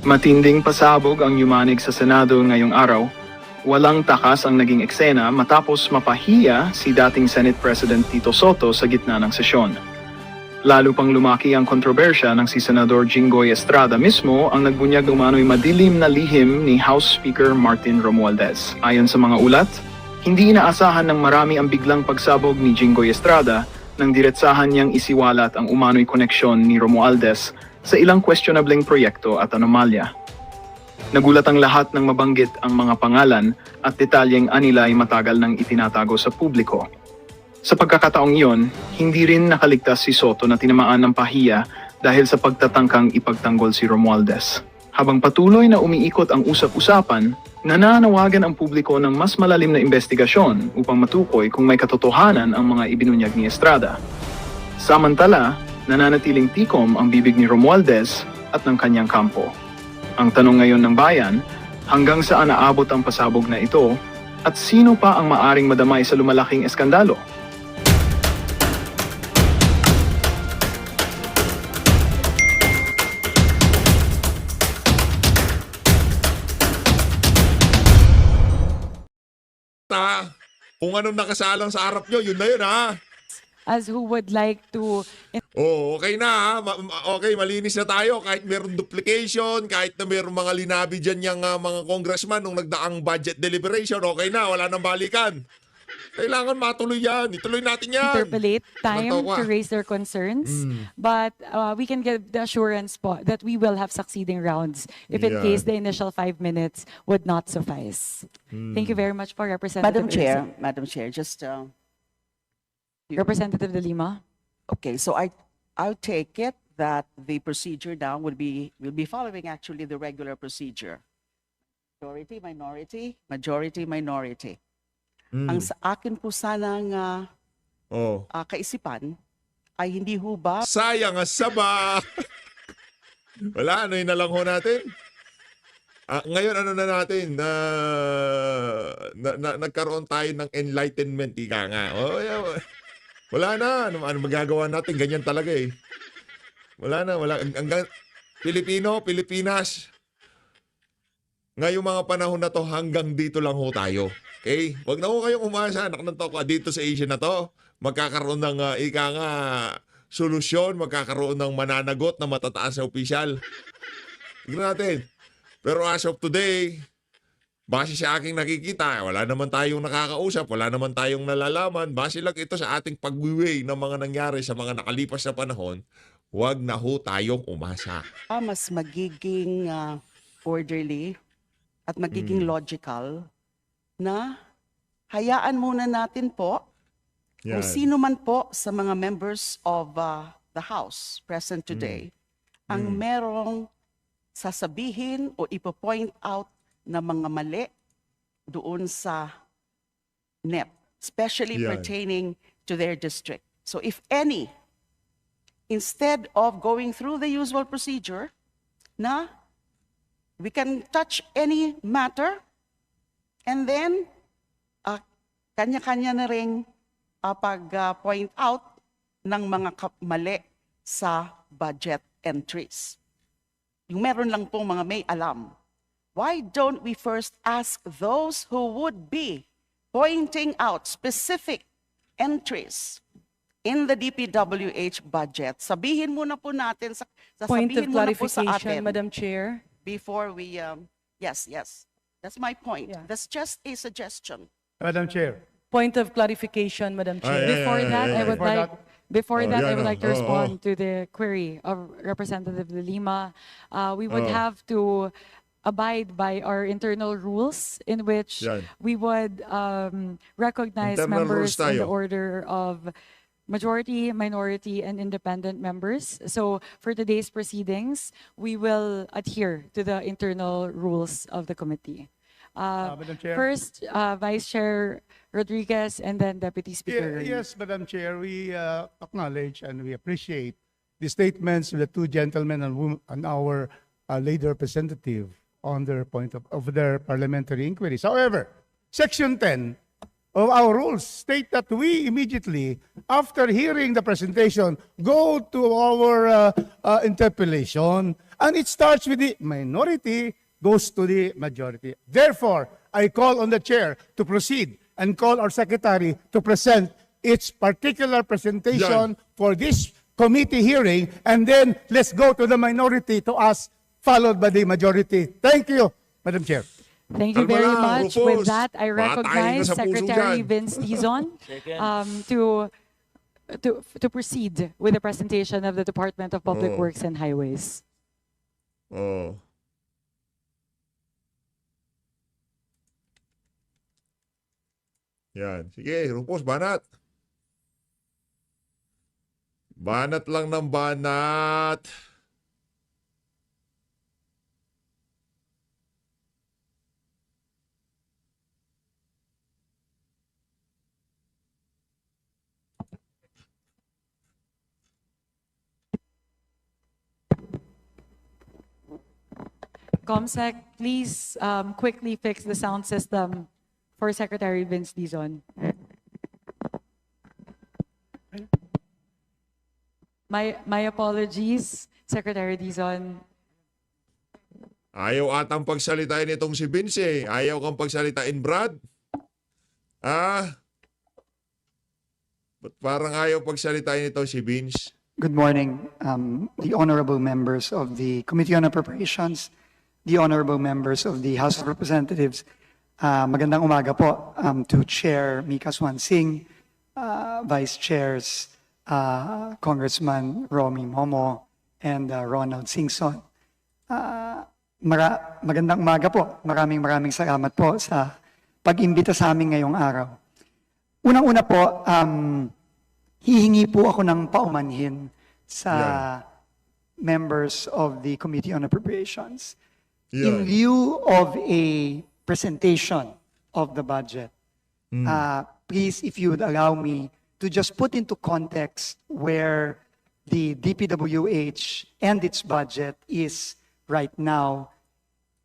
Matinding pasabog ang yumanig sa Senado ngayong araw. Walang takas ang naging eksena matapos mapahiya si dating Senate President Tito Soto sa gitna ng sesyon. Lalo pang lumaki ang kontrobersya ng si Senador Jinggoy Estrada mismo ang nagbunyag umano'y madilim na lihim ni House Speaker Martin Romualdez. Ayon sa mga ulat, hindi inaasahan ng marami ang biglang pagsabog ni Jinggoy Estrada nang diretsahan niyang isiwalat ang umano'y koneksyon ni Romualdez sa ilang questionableng proyekto at anomalya. Nagulat ang lahat ng mabanggit ang mga pangalan at detalyeng anila ay matagal nang itinatago sa publiko. Sa pagkakataong iyon, hindi rin nakaligtas si Soto na tinamaan ng pahiya dahil sa pagtatangkang ipagtanggol si Romualdez. Habang patuloy na umiikot ang usap-usapan, nananawagan ang publiko ng mas malalim na investigasyon upang matukoy kung may katotohanan ang mga ibinunyag ni Estrada. Samantala, nananatiling tikom ang bibig ni Romualdez at ng kanyang kampo. Ang tanong ngayon ng bayan, hanggang saan naabot ang pasabog na ito at sino pa ang maaring madamay sa lumalaking eskandalo? Kung anong nakasalang sa harap nyo, yun na yun ha. As who would like to... Oh, okay na ha. Okay, malinis na tayo. Kahit meron duplication, kahit na meron mga linabi dyan yung mga congressman nung nagdaang budget deliberation, okay na, wala nang balikan. Kailangan matuloy yan. Ituloy natin yan. Interpolate time Natawa. to raise their concerns, but we can give the assurance po that we will have succeeding rounds if in Yeah. case the initial 5 minutes would not suffice. Thank you very much for Representative Madam Chair, just Representative De Lima. okay. So I'll take it that the procedure now will be following actually the regular procedure. Majority, minority. Ang sa akin po sanang Oh. kaisipan ay hindi ho ba Sayang ang saba. Wala, ano yun na lang ho natin? Ngayon ano na natin? Nagkaroon tayo ng enlightenment, ika nga. Oh, yeah. Wala na. Ano magagawa natin? Ganyan talaga eh. Wala na. Hanggang Pilipinas. Ngayong mga panahon na to, hanggang dito lang ho tayo. Okay? Huwag na ho kayong umasa. Anak ng toko, dito sa Asia na to, magkakaroon ng solusyon, magkakaroon ng mananagot na matataas na opisyal. Tignan natin. Pero as of today, base sa aking nakikita, wala naman tayong nakakausap, wala naman tayong nalalaman. Base lang ito sa ating pag-weigh ng mga nangyari sa mga nakalipas na panahon, huwag na ho tayong umasa. mas magiging orderly at magiging logical na hayaan muna natin po kung sino man po sa mga members of the House present today ang merong sasabihin o ipo-point out na mga mali doon sa NEP, especially Yan. pertaining to their district. So if any, instead of going through the usual procedure na we can touch any matter and then kanya-kanya na ring pag-point out ng mga mali sa budget entries. Yung meron lang pong mga may alam. Why don't we first ask those who would be pointing out specific entries in the DPWH budget? Sabihin muna po natin, Point of sasabihin muna po sa clarification, atin Madam Chair. before we, yes. That's my point. Yeah. That's just a suggestion. Madam Chair. Point of clarification, Madam Chair. Ay, Before ay, that, ay, I ay. would like... Before Oh, that, yan, I would oh. like to Oh, respond oh. to the query of Representative De Lima. We would Oh. have to abide by our internal rules in which Yan. we would recognize Internal rules members in the tayo. order of majority, minority, and independent members. So for today's proceedings, we will adhere to the internal rules of the committee. Madam Chair. First, Vice Chair Rodriguez, and then Deputy Speaker. Reyes. Yes, Madam Chair, we acknowledge and we appreciate the statements of the two gentlemen and our lady representative on their point of their parliamentary inquiries. However, Section 10 of our rules state that we immediately, after hearing the presentation, go to our interpellation. And it starts with the minority, goes to the majority. Therefore, I call on the chair to proceed and call our secretary to present its particular presentation for this committee hearing, and then let's go to the minority to us, followed by the majority. Thank you, Madam Chair. Thank you Kalma very lang, much. Rufus. With that, I Patayin ka recognize sa puso Secretary dyan. Vince Dizon to proceed with the presentation of the Department of Public Oh. Works and Highways. Oh. Yan. Sige, Rufus, banat. Banat lang ng banat. ComSec, please quickly fix the sound system for Secretary Vince Dizon. My apologies, Secretary Dizon. Ayaw atang pagsalitain itong si Vince eh. Ayaw kang pagsalitain, Brad. Ah? Ba't parang ayaw pagsalitain ito si Vince? Good morning, the honorable members of the Committee on Appropriations, the honorable members of the House of Representatives. Magandang umaga po to Chair Mika Swansing, Vice Chairs Congressman Romy Momo and Ronald Singson. Magandang umaga po. Maraming salamat po sa pag-imbita sa amin ngayong araw. Unang-una po, hihingi po ako ng paumanhin sa members of the Committee on Appropriations. In lieu of a presentation of the budget, please, if you would allow me to just put into context where the DPWH and its budget is right now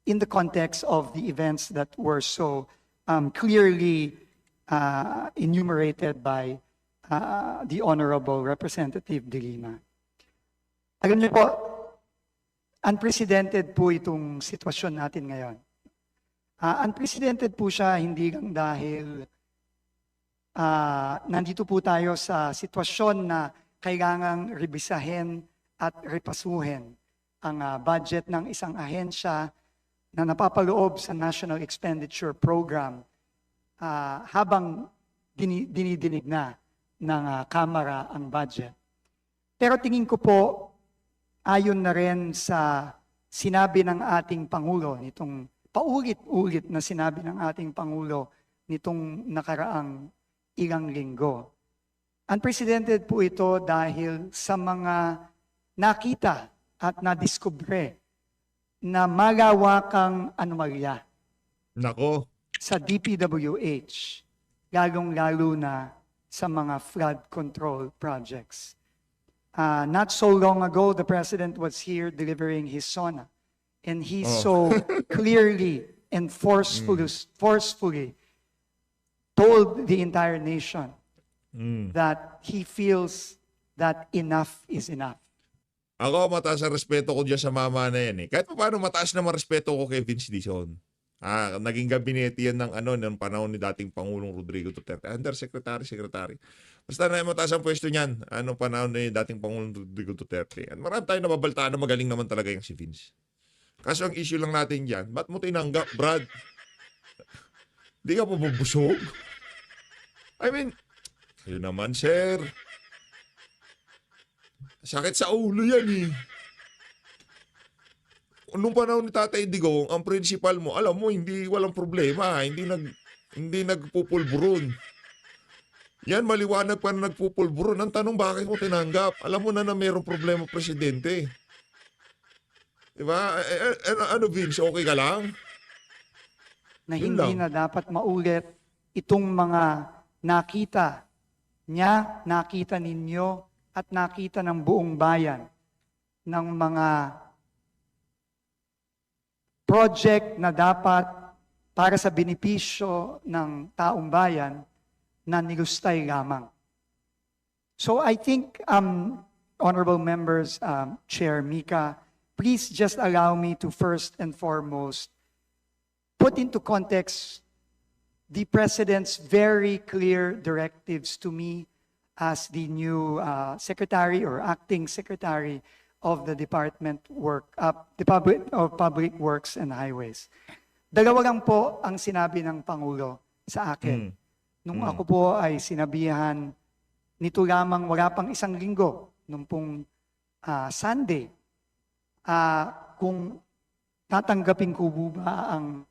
in the context of the events that were so clearly enumerated by the Honorable Representative De Lima. Alam niyo po, unprecedented po itong sitwasyon natin ngayon. Unprecedented po siya hindi lang dahil nandito po tayo sa sitwasyon na kailangang rebisahin at repasuhin ang budget ng isang ahensya na napapaloob sa National Expenditure Program habang dinidinig na ng Kamara ang budget. Pero tingin ko po, ayon na rin sa sinabi ng ating Pangulo, nitong paulit-ulit na sinabi ng ating Pangulo nitong nakaraang ilang linggo. Unprecedented po ito dahil sa mga nakita at nadiskubre na malawakang anomalya Nako. sa DPWH, lalong-lalo na sa mga flood control projects. Not so long ago, the President was here delivering his SONA, and he so clearly and forcefully told the entire nation that he feels that enough is enough. Ako, mataas ang respeto ko dyan sa mama na yan eh. Kahit pa paano mataas naman respeto ko kay Vince Dizon. Naging gabinete yan ng panahon ni dating Pangulong Rodrigo Duterte. Secretary. Basta na mataas ang pwesto niyan. Anong panahon ni dating Pangulong Rodrigo Duterte. At marami tayong nababaltaan na magaling naman talaga yung si Vince. Kaso ang issue lang natin dyan, ba't mo tinanggap, Brad? Di ka pa bubusog? I mean, kayo naman, sir. Sakit sa ulo yan eh. Nung panahon ni Tatay Digong, ang principal mo, alam mo, walang problema. Hindi nagpupulburon. Yan, maliwanag pa na nagpupulburon. Ang tanong, bakit mo tinanggap? Alam mo na mayroong problema, Presidente. Diba? Ano, Vince, okay ka lang? Na Yun hindi lang. na dapat maulit itong mga nakita niya, nakita ninyo, at nakita ng buong bayan ng mga project na dapat para sa benepisyo ng taong bayan na nilustay lamang. So I think, honorable members, Chair Mika, please just allow me to first and foremost put into context the President's very clear directives to me as the new Secretary or Acting Secretary of the Department of Public Works and Highways. Dalawa lang po ang sinabi ng Pangulo sa akin. Nung ako po ay sinabihan, nito lamang wala pang isang linggo, nung pong Sunday, kung tatanggapin ko ba ang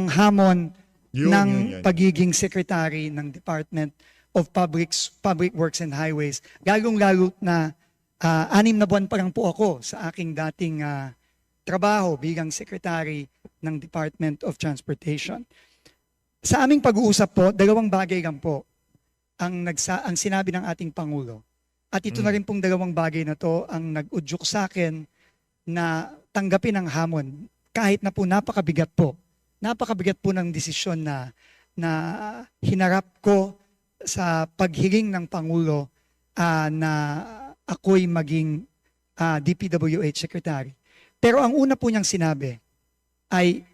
hamon ng Yun. pagiging secretary ng Department of Public Works and Highways. Lalong-lalo na 6 na buwan pa lang po ako sa aking dating trabaho bilang secretary ng Department of Transportation. Sa aming pag-uusap po, 2 bagay lang po ang sinabi ng ating Pangulo. At ito na rin pong 2 bagay na to ang nag-udyok sa akin na tanggapin ang hamon kahit na po napakabigat po. Napakabigat po ng desisyon na hinarap ko sa paghiling ng Pangulo na ako'y maging DPWH Secretary. Pero ang una po niyang sinabi ay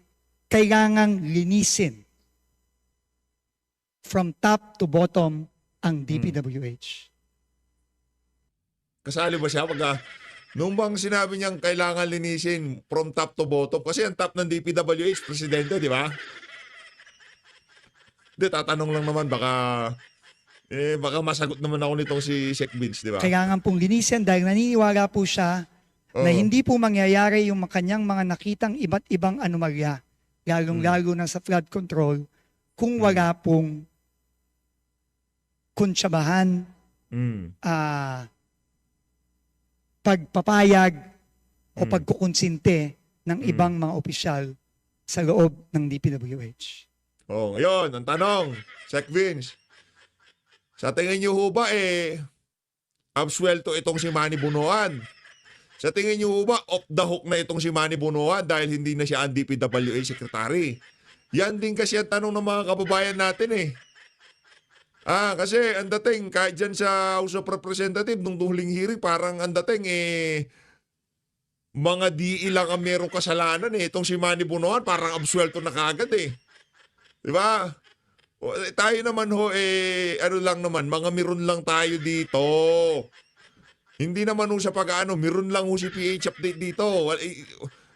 kailangang linisin from top to bottom ang DPWH. Kasali ba siya nung bang sinabi niyang kailangan linisin from top to bottom? Kasi ang top ng DPWH, presidente, di ba? Hindi, tatanong lang naman, baka masagot naman ako nitong si Sec Vince, di ba? Kailangan pong linisin dahil naniniwala po siya na Oo. hindi po mangyayari yung kanyang mga nakitang iba't ibang anomalya, lalong-lalo na sa flood control, kung wala pong kuntsabahan, Mm. pagpapayag o pagkukonsinte ng ibang mga opisyal sa loob ng DPWH. Oh, ngayon, ang tanong, Sec Vince, sa tingin niyo ho ba absuelto itong si Manny Bunuan? Sa tingin niyo ho ba off the hook na itong si Manny Bunuan dahil hindi na siya ang DPWH Secretary? Yan din kasi ang tanong ng mga kababayan natin kasi ang dating kahit dyan sa House of Representatives nung huling hearing parang ang dating mga DE lang ang merong kasalanan itong si Manny Bunuan parang absuelto na kagad di ba? Tayo naman ano lang naman, mga miron lang tayo dito. Hindi naman sa pag-ano, miron lang si PH update dito.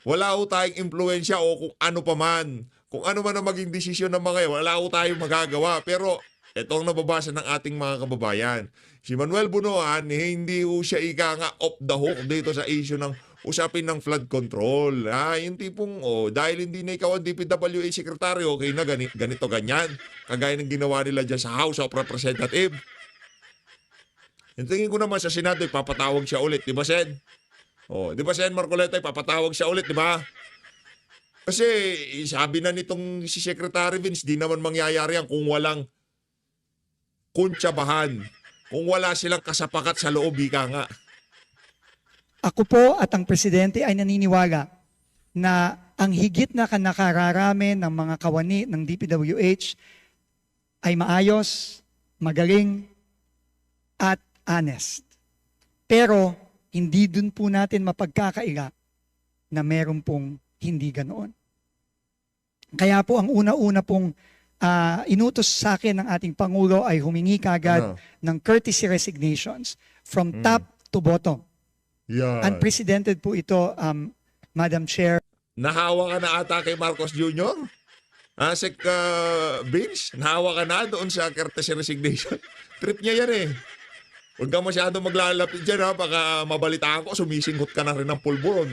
Wala tayong impluensya o kung ano pa man. Kung ano man ang maging desisyon ng mga wala tayong magagawa. Pero ito ang nababasa ng ating mga kababayan. Si Manuel Bunuan, hindi siya nga off the hook dito sa issue ng usapin ng flood control. Yung tipong, dahil hindi na ikaw ang DPWH Secretary, okay na ganito, ganyan. Kagaya ng ginawa nila dyan sa House of Representatives. Yung tingin ko naman sa Senado, ipapatawag siya ulit. Di ba, Sen? Di ba, Sen Marcoleta, ipapatawag siya ulit, di ba? Kasi sabi na nitong si Secretary Vince, di naman mangyayari yan kung walang kuntsabahan. Kung wala silang kasapakat sa loob, ika nga. Ako po at ang Presidente ay naniniwala na ang higit na nakararami ng mga kawani ng DPWH ay maayos, magaling, at honest. Pero hindi dun po natin mapagkakaila na meron pong hindi ganoon. Kaya po ang una-una pong inutos sa akin ng ating Pangulo ay humingi kagad ng courtesy resignations from top to bottom. Yan. Unprecedented po ito, Madam Chair. Nahawa ka na ata kay Marcos Jr.? Sec Vince, nahawa ka na doon sa courtesy resignation. Trip niya yan Huwag ka masyado maglalapit dyan baka mabalitaan ko, sumisinggot ka na rin ng pulburon.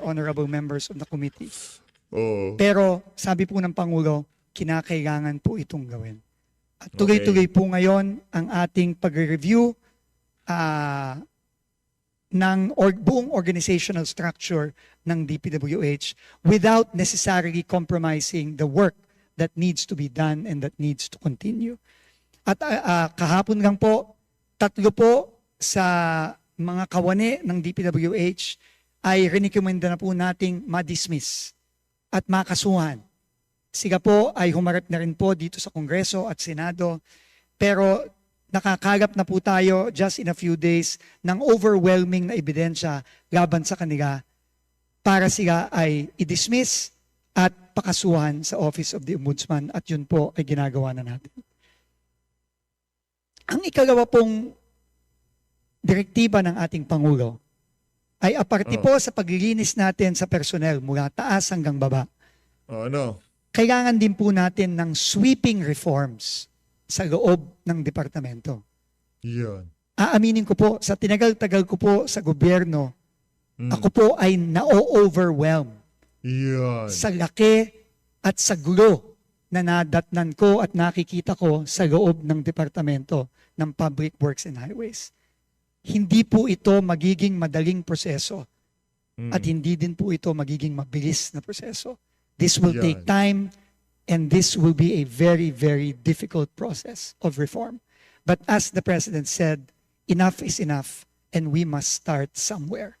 Honorable members of the committee. Oh. Pero sabi po ng Pangulo, kinakailangan po itong gawin. At tuloy-tuloy po ngayon ang ating pag-review ng buong organizational structure ng DPWH without necessarily compromising the work that needs to be done and that needs to continue. At kahapon lang po, 3 po sa mga kawani ng DPWH ay rinikomenda na po nating ma-dismiss at makasuhan Sila po ay humarap na rin po dito sa Kongreso at Senado. Pero nakakalap na po tayo just in a few days ng overwhelming na ebidensya laban sa kanila para sila ay i-dismiss at pakasuhan sa Office of the Ombudsman, at yun po ay ginagawa na natin. Ang ikalawa pong direktiba ng ating Pangulo ay aparte po sa paglilinis natin sa personnel mula taas hanggang baba. Ano? Kailangan din po natin ng sweeping reforms sa loob ng departamento. Yan. Aaminin ko po, sa tinagal-tagal ko po sa gobyerno, ako po ay na-overwhelm Yan. sa laki at sa gulo na nadatnan ko at nakikita ko sa loob ng departamento ng Public Works and Highways. Hindi po ito magiging madaling proseso at hindi din po ito magiging mabilis na proseso. This will take Yan. time and this will be a very, very difficult process of reform. But as the President said, enough is enough and we must start somewhere.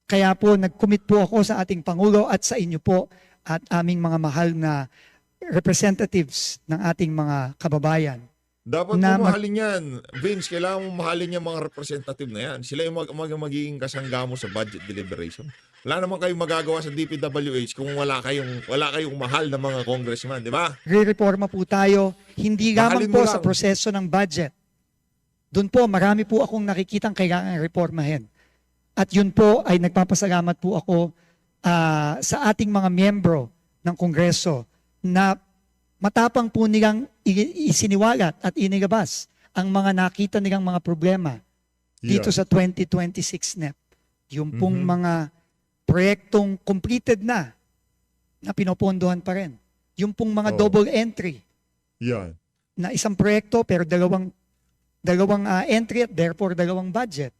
Kaya po nag-commit po ako sa ating Pangulo at sa inyo po at aming mga mahal na representatives ng ating mga kababayan. Dapat Na mo mahalin yan. Vince, kailangan mo mahalin yung mga representative na yan. Sila yung magiging kasangga mo sa budget deliberation. Wala naman kayong magagawa sa DPWH kung wala kayong mahal na mga congressman, di ba? Re-reforma po tayo, hindi lamang Mahalin mo po lang. sa proseso ng budget. Doon po, marami po akong nakikitang kailangan reformahin. At yun po ay nagpapasalamat po ako sa ating mga miyembro ng Kongreso na matapang po nilang isiniwalat at inilabas ang mga nakita nilang mga problema dito sa 2026 NEP. Yung pong mga proyektong completed na pinopondohan pa rin. Yung pong mga double entry Yan. na isang proyekto pero dalawang entry at therefore dalawang budget.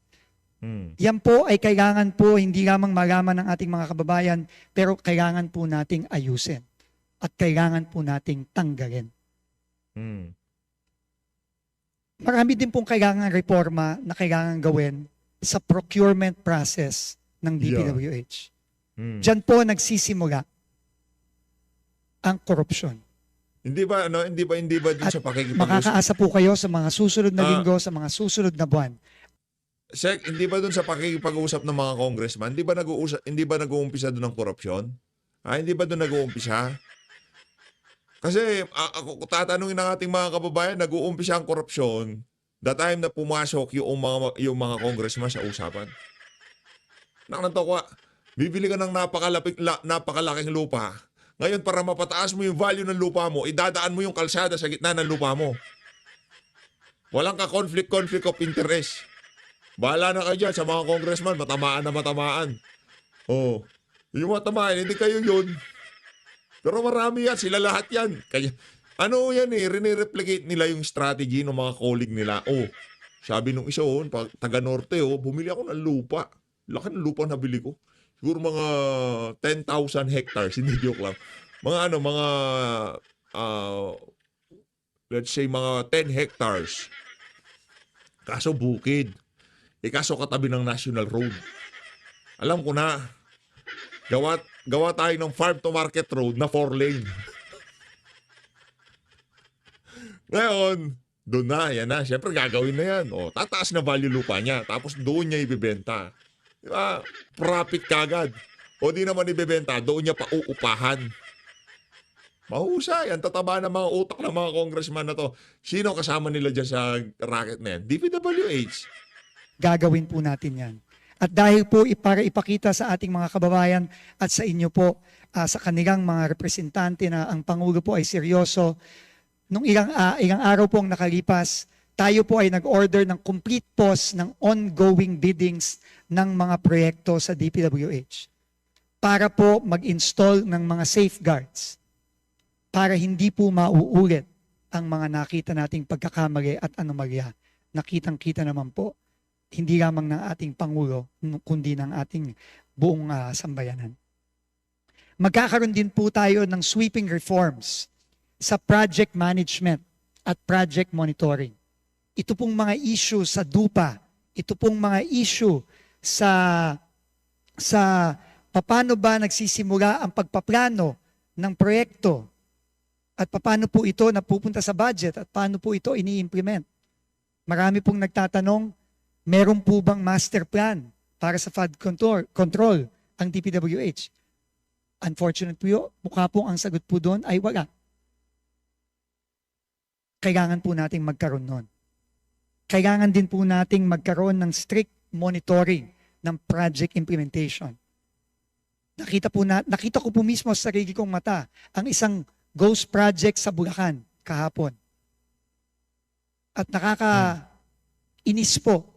Yan po ay kailangan po hindi lamang malaman ng ating mga kababayan pero kailangan po nating ayusin at kailangan po nating tanggalin. Marami din pong kailangan reforma na kailangan gawin sa procurement process ng DPWH. Diyan po nagsisimula ang korupsyon. Hindi ba din At sa pakikipag-usap? makakaasa po kayo sa mga susunod na linggo, sa mga susunod na buwan. Sek, hindi ba dun sa pakikipag-usap ng mga congressman, hindi ba nag-uumpisa doon ng korupsyon? Hindi ba doon nag-uumpisa? Kasi ako tatanungin ng ating mga kababayan, nag-uumpisa ang korupsyon the time na pumasok yung mga congressman sa usapan. Nakakatawa, bibili ka ng napakalaking lupa. Ngayon, para mapataas mo yung value ng lupa mo, idadaan mo yung kalsada sa gitna ng lupa mo. Walang ka-conflict of interest. Bahala na kayo dyan sa mga congressman, matamaan na matamaan. Oh, yung matamaan, hindi kayo yun. Pero marami yan, sila lahat yan. Kaya, ano yan rinireplicate nila yung strategy ng mga colleague nila. Oh, sabi nung isa, taga-norte, bumili ako ng lupa. Laki ng lupa na bili ko. Siguro mga 10,000 hectares, hindi joke lang. Let's say mga 10 hectares. Kaso bukid. Kaso katabi ng National Road. Alam ko na, gawa tayo ng farm to market road na 4 lane. Ngayon, doon na, yan na. Siyempre, gagawin na yan. Tataas na value lupa niya. Tapos doon niya ibibenta. Diba? Profit kagad. O di naman ibibenta, doon niya pauupahan. Mahusay. Ang tataba ng mga utak ng mga congressman na to. Sino kasama nila dyan sa racket na yan? DPWH. Gagawin po natin yan. At dahil po para ipakita sa ating mga kababayan at sa inyo po, sa kanilang mga representante na ang Pangulo po ay seryoso, nung ilang araw pong nakalipas, tayo po ay nag-order ng complete pause ng ongoing biddings ng mga proyekto sa DPWH para po mag-install ng mga safeguards para hindi po mauulit ang mga nakita nating pagkakamali at anomalya. Nakitang-kita naman po, hindi lamang ng ating Pangulo, kundi ng ating buong sambayanan. Magkakaroon din po tayo ng sweeping reforms sa project management at project monitoring. Ito pong mga issue sa DUPA, ito pong mga issue sa paano ba nagsisimula ang pagpaplano ng proyekto At paano po ito napupunta sa budget at paano po ito ini-implement? Marami pong nagtatanong, meron po bang master plan para sa flood control ang DPWH? Unfortunately po, mukha po ang sagot po doon ay wala. Kailangan po nating magkaroon nun. Kailangan din po nating magkaroon ng strict monitoring ng project implementation. Nakita ko po mismo sa sarili kong mata ang isang ghost project sa Bulacan kahapon. At nakakainis po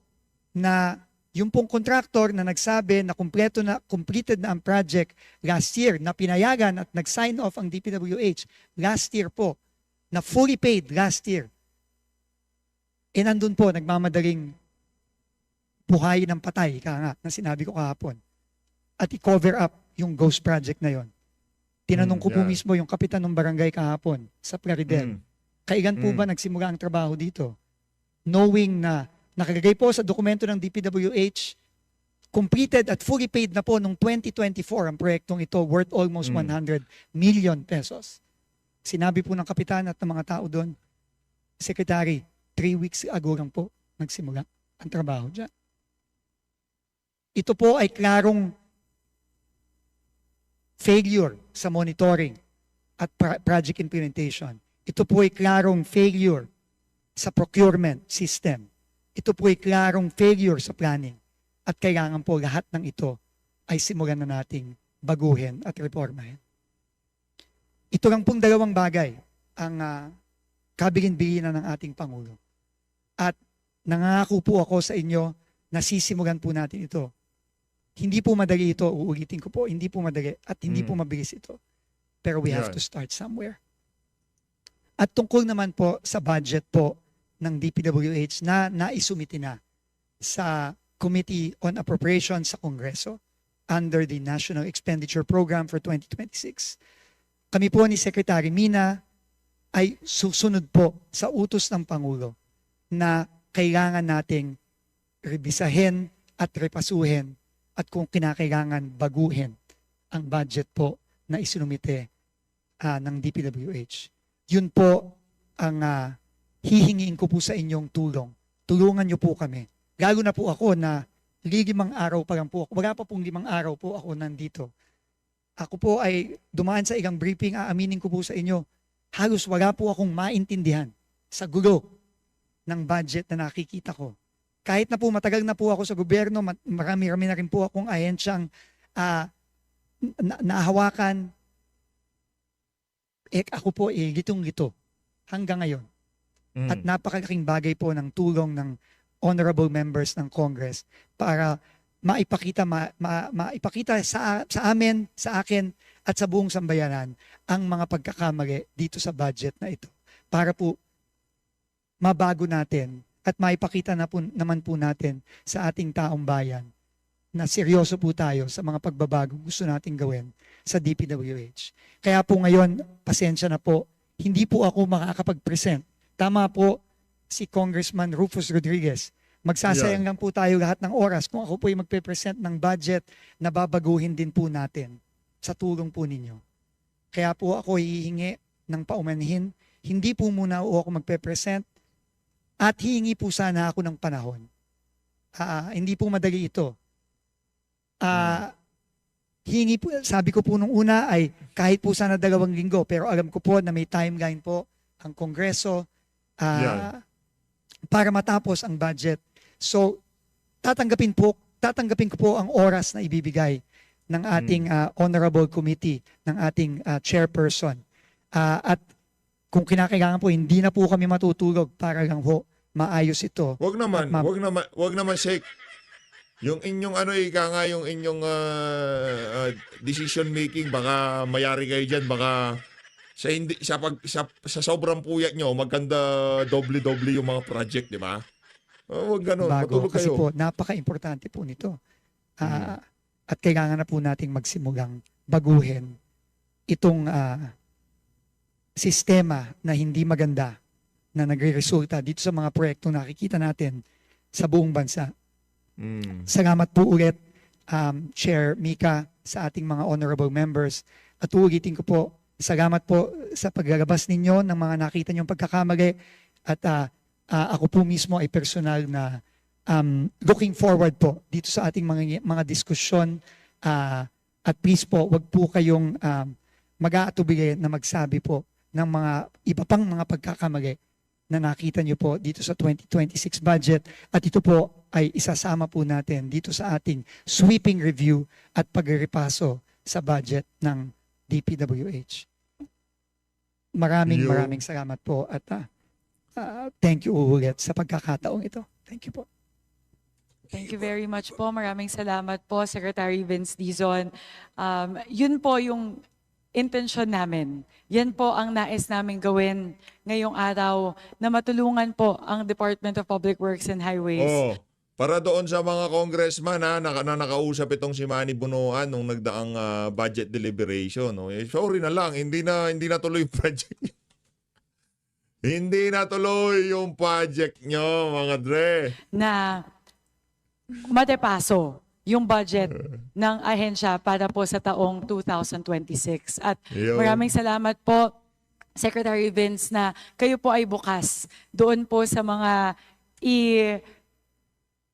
na yung pong contractor na nagsabi na completed na ang project last year, na pinayagan at nag-sign off ang DPWH last year po, na fully paid last year. E nandun po, nagmamadaling buhayin ng patay, na sinabi ko kahapon. At i-cover up yung ghost project na yon. Tinanong ko po mismo yung kapitan ng barangay kahapon sa Plaridel. Kailan po ba nagsimula ang trabaho dito? Knowing na nakalagay po sa dokumento ng DPWH, completed at fully paid na po noong 2024 ang proyektong ito, worth almost 100 million pesos. Sinabi po ng kapitan at ng mga tao doon, Secretary, 3 weeks ago lang po nagsimula ang trabaho dyan. Ito po ay klarong failure sa monitoring at project implementation. Ito po ay klarong failure sa procurement system. Ito po ay klarong failure sa planning. At kailangan po lahat ng ito ay simulan na nating baguhin at reformahin. Ito lang pong dalawang bagay ang kabilin-bilinan ng ating Pangulo. At nangako po ako sa inyo na sisimulan po natin ito. Hindi po madali ito, uulitin ko po, hindi po madali at hindi po mabilis ito. Pero we have to start somewhere. At tungkol naman po sa budget po ng DPWH na naisumiti na sa Committee on Appropriations sa Kongreso under the National Expenditure Program for 2026. Kami po ni Secretary Mina ay susunod po sa utos ng Pangulo na kailangan nating rebisahin at repasuhin at kung kinakailangan baguhin ang budget po na isinumite ng DPWH. Yun po ang hihingiin ko po sa inyong tulong. Tulungan niyo po kami. Lalo na po ako na 5 araw pa lang po ako. Wala pa pong 5 araw po ako nandito. Ako po ay dumaan sa ilang briefing, aaminin ko po sa inyo, halos wala po akong maintindihan sa gulo ng budget na nakikita ko. Kahit na po matagal na po ako sa gobyerno, marami-rami na rin po akong ahensyang nahawakan. Ako po gitong-gito hanggang ngayon. At napakalaking bagay po ng tulong ng honorable members ng Congress para maipakita sa amin, sa akin, at sa buong sambayanan ang mga pagkakamali dito sa budget na ito. Para po mabago natin at maipakita naman po natin sa ating taong bayan na seryoso po tayo sa mga pagbabago gusto nating gawin sa DPWH. Kaya po ngayon, pasensya na po, hindi po ako makakapag-present. Tama po si Congressman Rufus Rodriguez. Magsasayang lang po tayo lahat ng oras kung ako po ay magpe-present ng budget na babaguhin din po natin sa tulong po ninyo. Kaya po ako hihingi ng paumanhin. Hindi po muna ako magpe-present at hihingi po sana ako ng panahon. Hindi po madali ito. Hihingi po, sabi ko po nung una ay kahit po sana 2 linggo, pero alam ko po na may timeline po ang Kongreso para matapos ang budget. So, tatanggapin ko po ang oras na ibibigay ng ating honorable committee, ng ating chairperson. At kung kinakailangan po, hindi na po kami matutulog para lang po maayos ito. Wag naman, Sheikh. Yung inyong yung inyong decision making, baka mayari kayo diyan, baka sa sobrang puyat nyo, maganda doble-doble yung mga project, di ba? Huwag ganun, matulog kasi kayo. po, napaka-importante po nito. At kailangan na po nating magsimulang baguhin itong sistema na hindi maganda na nagre-resulta dito sa mga proyektong nakikita natin sa buong bansa. Salamat po ulit, Chair Mika, sa ating mga honorable members. At ulitin ko po, Salamat po sa paglalabas ninyo ng mga nakita niyong pagkakamali at ako po mismo ay personal na looking forward po dito sa ating mga diskusyon at please po, wag po kayong mag-aatubili na magsabi po ng mga iba pang mga pagkakamali na nakita niyo po dito sa 2026 budget at ito po ay isasama po natin dito sa ating sweeping review at pagrepaso sa budget ng DPWH. Maraming salamat po at thank you ulit sa pagkakataong ito. Thank you po. Thank you very much po. Maraming salamat po, Secretary Vince Dizon. Yun po yung intensyon namin. Yan po ang nais namin gawin ngayong araw na matulungan po ang Department of Public Works and Highways. Para doon sa mga congressman na nakausap itong si Manny Bunuan nung nagdaang budget deliberation. No? Sorry na lang, hindi na tuloy yung project niyo. Hindi na tuloy yung project nyo, mga dre. Na matepaso yung budget ng ahensya para po sa taong 2026. At Yo. maraming salamat po, Secretary Vince, na kayo po ay bukas doon po sa mga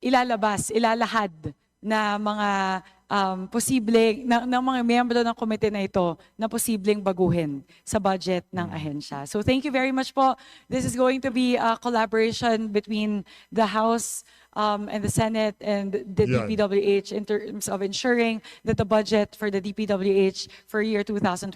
ilalahad na mga ng mga miyembro ng komite na ito na posibleng baguhin sa budget ng ahensya. So thank you very much po. This is going to be a collaboration between the House and the Senate and the Yan. DPWH in terms of ensuring that the budget for the DPWH for year 2026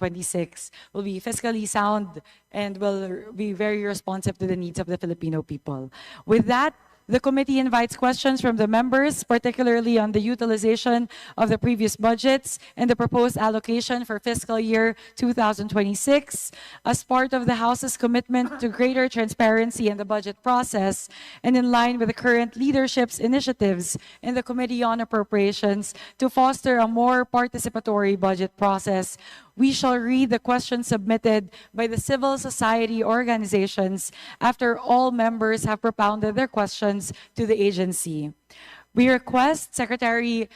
will be fiscally sound and will be very responsive to the needs of the Filipino people. With that, the committee invites questions from the members, particularly on the utilization of the previous budgets and the proposed allocation for fiscal year 2026. As part of the House's commitment to greater transparency in the budget process and in line with the current leadership's initiatives in the Committee on Appropriations to foster a more participatory budget process, we shall read the questions submitted by the civil society organizations after all members have propounded their questions to the agency. We request Secretary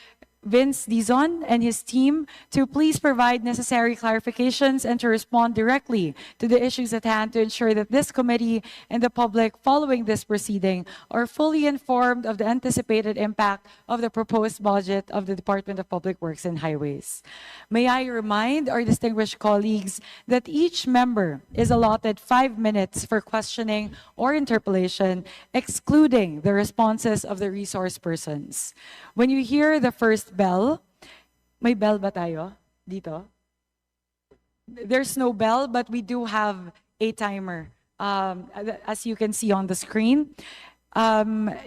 Vince Dizon and his team to please provide necessary clarifications and to respond directly to the issues at hand to ensure that this committee and the public following this proceeding are fully informed of the anticipated impact of the proposed budget of the Department of Public Works and Highways. May I remind our distinguished colleagues that each member is allotted 5 minutes for questioning or interpellation, excluding the responses of the resource persons. When you hear the first bell, may bell ba tayo dito? There's no bell, but we do have a timer, as you can see on the screen.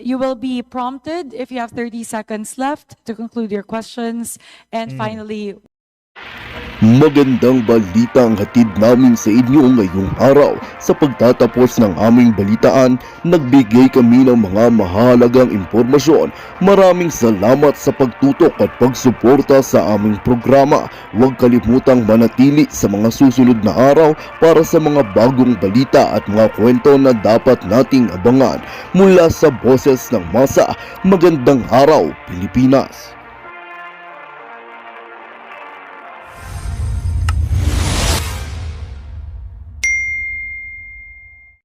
You will be prompted if you have 30 seconds left to conclude your questions. And finally, Magandang balita ang hatid namin sa inyo ngayong araw. Sa pagtatapos ng aming balitaan, nagbigay kami ng mga mahalagang impormasyon. Maraming salamat sa pagtutok at pagsuporta sa aming programa. Huwag kalimutang manatili sa mga susunod na araw para sa mga bagong balita at mga kwento na dapat nating abangan. Mula sa Boses ng Masa, magandang araw, Pilipinas!